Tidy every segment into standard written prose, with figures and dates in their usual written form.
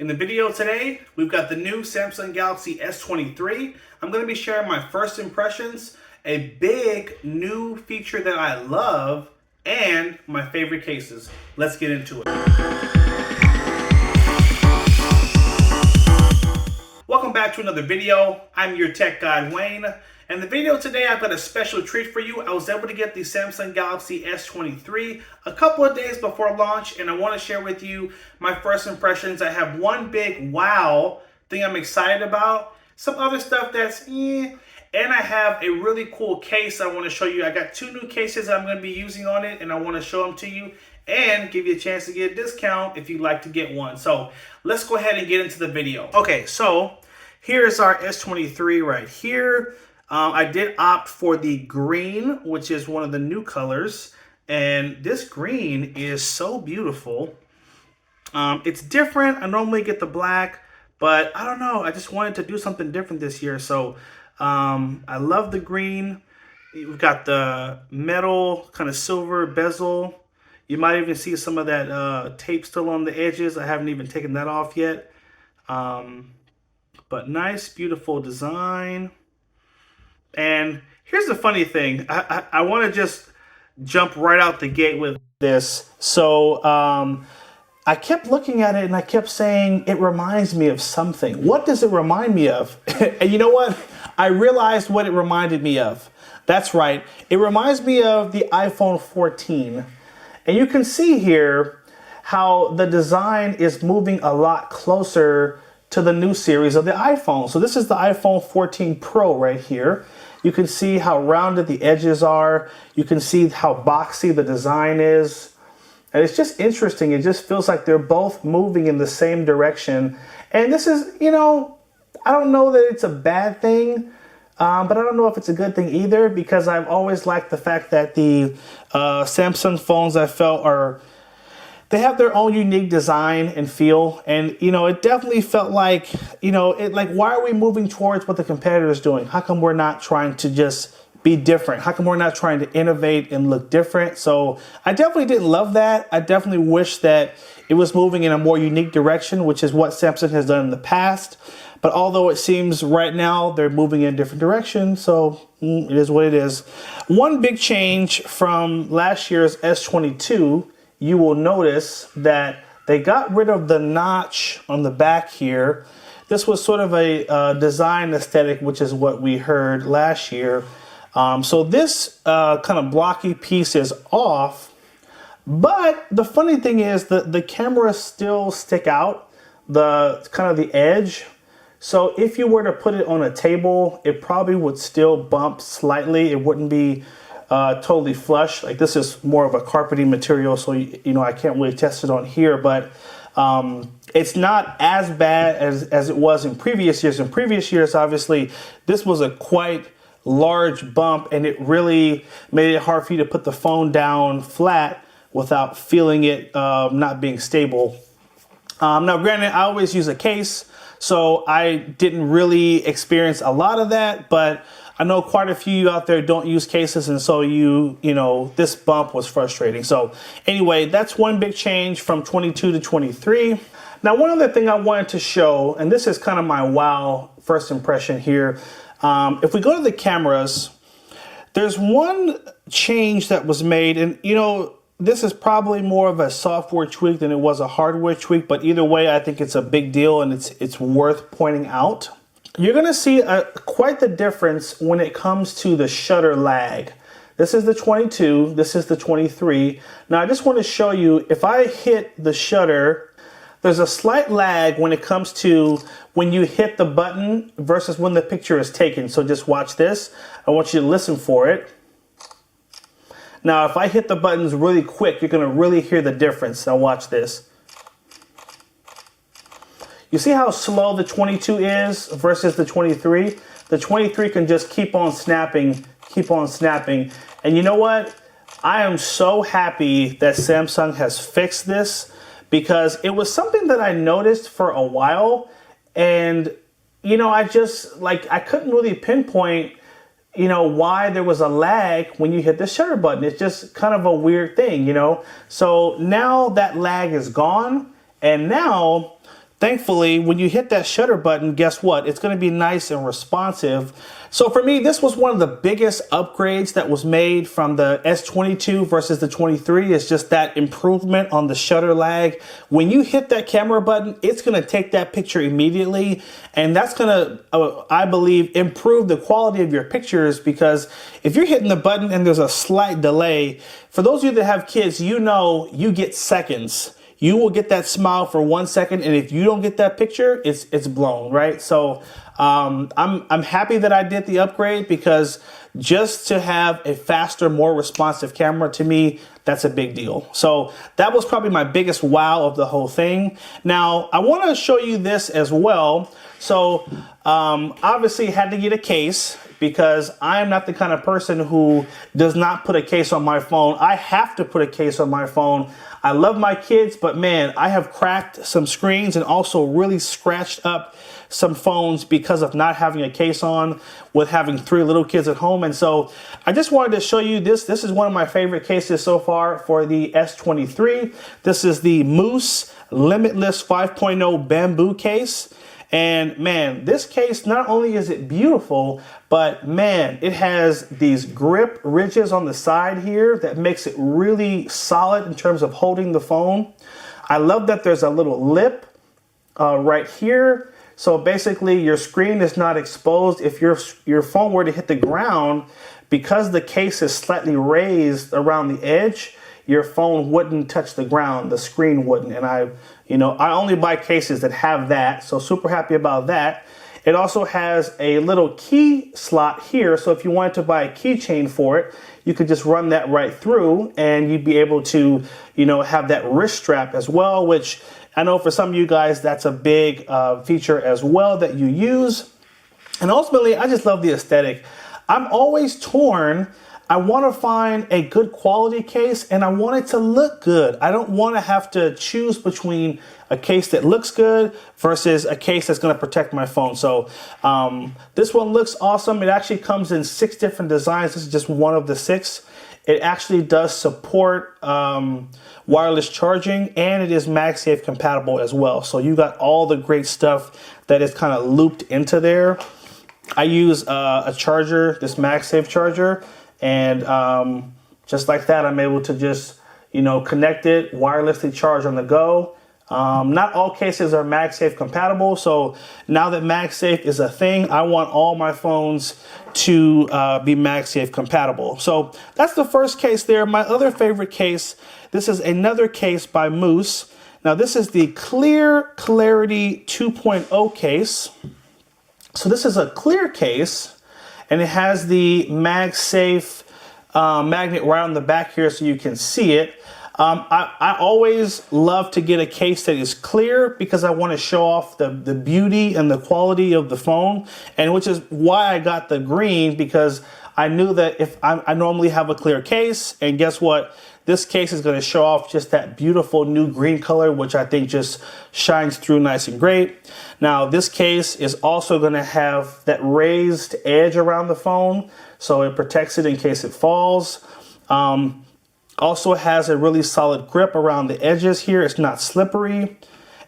In the video today, we've got the new Samsung Galaxy S23. I'm going to be sharing my first impressions, a big new feature that I love, and my favorite cases. Let's get into it. Welcome back to another video. I'm your tech guide, Wayne. And the video today, I've got a special treat for you. I was able to get the Samsung Galaxy S23 a couple of days before launch, and I want to share with you my first impressions. I have one big wow thing I'm excited about, some other stuff that's and I have a really cool case I want to show you. I got two new cases I'm going to be using on it, and I want to show them to you and give you a chance to get a discount if you'd like to get one. So let's go ahead and get into the video. Okay, so here's our S23 right here. I did opt for the green, which is one of the new colors. And this green is so beautiful. It's different. I normally get the black, but I don't know. I just wanted to do something different this year. So I love the green. We've got the metal kind of silver bezel. You might even see some of that tape still on the edges. I haven't even taken that off yet. But nice, beautiful design. And here's the funny thing. I want to just jump right out the gate with this. So I kept looking at it and I kept saying, it reminds me of something. What does it remind me of? And you know what? I realized what it reminded me of. That's right. It reminds me of the iPhone 14. And you can see here how the design is moving a lot closer to the new series of the iPhone. So this is the iPhone 14 Pro right here. You can see how rounded the edges are. You can see how boxy the design is. And it's just interesting. It just feels like they're both moving in the same direction. And this is, you know, I don't know that it's a bad thing, but I don't know if it's a good thing either, because I've always liked the fact that the Samsung phones, I felt, they have their own unique design and feel. And, you know, it definitely felt like, you know, why are we moving towards what the competitor is doing? How come we're not trying to just be different? How come we're not trying to innovate and look different? So I definitely didn't love that. I definitely wish that it was moving in a more unique direction, which is what Samsung has done in the past. But although it seems right now they're moving in a different direction, so it is what it is. One big change from last year's S22, you will notice that they got rid of the notch on the back here. This was sort of a design aesthetic, which is what we heard last year. So this kind of blocky piece is off. But the funny thing is that the cameras still stick out, the kind of the edge. So if you were to put it on a table, it probably would still bump slightly. It wouldn't be totally flush. Like, this is more of a carpeting material, so you know, I can't really test it on here, but it's not as bad as it was in previous years. In previous years, obviously, this was a quite large bump, and it really made it hard for you to put the phone down flat without feeling it not being stable. Now, granted, I always use a case, so I didn't really experience a lot of that, but I know quite a few out there don't use cases, and so you know, this bump was frustrating. So anyway, that's one big change from 22 to 23. Now, one other thing I wanted to show, and this is kind of my wow first impression here. If we go to the cameras, there's one change that was made, and you know, this is probably more of a software tweak than it was a hardware tweak, but either way, I think it's a big deal and it's worth pointing out. You're going to see quite the difference when it comes to the shutter lag. This is the 22, this is the 23. Now I just want to show you, if I hit the shutter, there's a slight lag when it comes to when you hit the button versus when the picture is taken. So just watch this. I want you to listen for it. Now if I hit the buttons really quick, you're going to really hear the difference. Now watch this. You see how slow the 22 is versus the 23? The 23 can just keep on snapping, keep on snapping. And you know what? I am so happy that Samsung has fixed this, because it was something that I noticed for a while. And, you know, I couldn't really pinpoint, you know, why there was a lag when you hit the shutter button. It's just kind of a weird thing, you know? So now that lag is gone. And now thankfully, when you hit that shutter button, guess what? It's going to be nice and responsive. So for me, this was one of the biggest upgrades that was made from the S22 versus the 23. It's just that improvement on the shutter lag. When you hit that camera button, it's going to take that picture immediately. And that's going to, I believe, improve the quality of your pictures, because if you're hitting the button and there's a slight delay, for those of you that have kids, you know you get seconds. You will get that smile for 1 second, and if you don't get that picture, it's blown, right? So I'm happy that I did the upgrade, because just to have a faster, more responsive camera, to me, that's a big deal. So that was probably my biggest wow of the whole thing. Now, I want to show you this as well. So obviously had to get a case, because I am not the kind of person who does not put a case on my phone. I have to put a case on my phone. I love my kids, but man, I have cracked some screens and also really scratched up some phones because of not having a case on, with having 3 little kids at home. And so I just wanted to show you this. This is one of my favorite cases so far for the S23. This is the Mous Limitless 5.0 bamboo case. And man, this case, not only is it beautiful, but man, it has these grip ridges on the side here that makes it really solid in terms of holding the phone. I love that there's a little lip right here. So basically your screen is not exposed. If your phone were to hit the ground, because the case is slightly raised around the edge, your phone wouldn't touch the ground, the screen wouldn't. And I only buy cases that have that, so super happy about that. It also has a little key slot here, so if you wanted to buy a keychain for it, you could just run that right through, and you'd be able to, have that wrist strap as well, which I know for some of you guys, that's a big feature as well that you use. And ultimately, I just love the aesthetic. I'm always torn. I want to find a good quality case, and I want it to look good. I don't want to have to choose between a case that looks good versus a case that's going to protect my phone. So this one looks awesome. It actually comes in 6 different designs. This is just one of the 6. It actually does support wireless charging, and it is MagSafe compatible as well. So you got all the great stuff that is kind of looped into there. I use a charger, this MagSafe charger, and just like that, I'm able to just, connect it, wirelessly charge on the go. Not all cases are MagSafe compatible, so now that MagSafe is a thing, I want all my phones to be MagSafe compatible. So that's the first case there. My other favorite case, this is another case by Mous. Now this is the Clear Clarity 2.0 case. So this is a clear case, and it has the MagSafe magnet right on the back here so you can see it. I always love to get a case that is clear, because I want to show off the beauty and the quality of the phone, and which is why I got the green, because I knew that if I normally have a clear case, and guess what? This case is going to show off just that beautiful new green color, which I think just shines through nice and great. Now, this case is also going to have that raised edge around the phone, so it protects it in case it falls. Also has a really solid grip around the edges here. It's not slippery.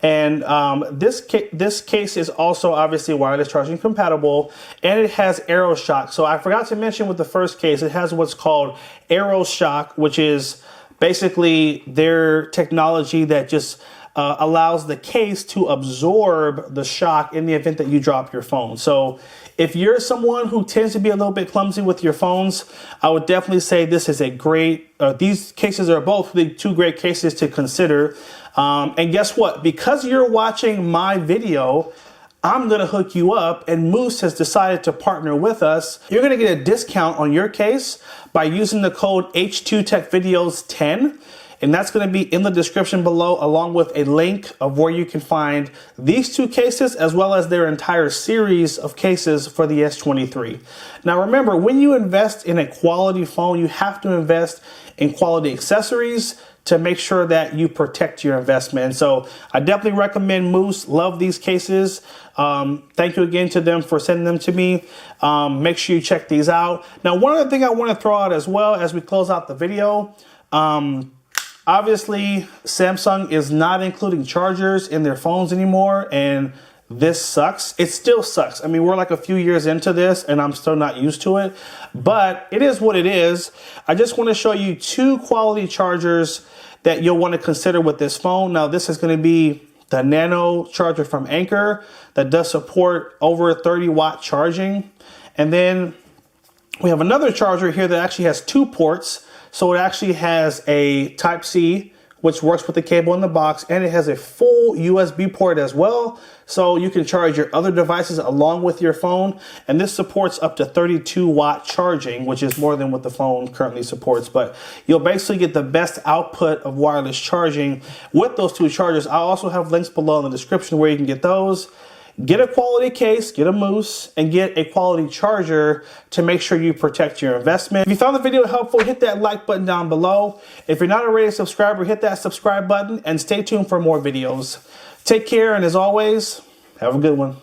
And this case is also obviously wireless charging compatible, and it has AeroShock. So I forgot to mention with the first case, it has what's called AeroShock, which is basically their technology that just allows the case to absorb the shock in the event that you drop your phone. So if you're someone who tends to be a little bit clumsy with your phones, I would definitely say this is a great, these cases are both the 2 great cases to consider. And guess what? Because you're watching my video, I'm going to hook you up, and Mous has decided to partner with us. You're going to get a discount on your case by using the code H2TechVideos 10. And that's going to be in the description below, along with a link of where you can find these 2 cases, as well as their entire series of cases for the S23. Now remember, when you invest in a quality phone, you have to invest in quality accessories to make sure that you protect your investment. And so I definitely recommend Mous. Love these cases. Thank you again to them for sending them to me. Make sure you check these out. Now, one other thing I want to throw out as well as we close out the video, Obviously, Samsung is not including chargers in their phones anymore, and this sucks. It still sucks. I mean, we're like a few years into this and I'm still not used to it, but it is what it is. I just want to show you 2 quality chargers that you'll want to consider with this phone. Now, this is going to be the Nano charger from Anker that does support over 30-watt charging. And then we have another charger here that actually has 2 ports. So it actually has a Type-C, which works with the cable in the box, and it has a full USB port as well. So you can charge your other devices along with your phone. And this supports up to 32-watt charging, which is more than what the phone currently supports. But you'll basically get the best output of wireless charging with those 2 chargers. I'll also have links below in the description where you can get those. Get a quality case, get a Mous, and get a quality charger to make sure you protect your investment. If you found the video helpful, hit that like button down below. If you're not already a subscriber, hit that subscribe button and stay tuned for more videos. Take care, and as always, have a good one.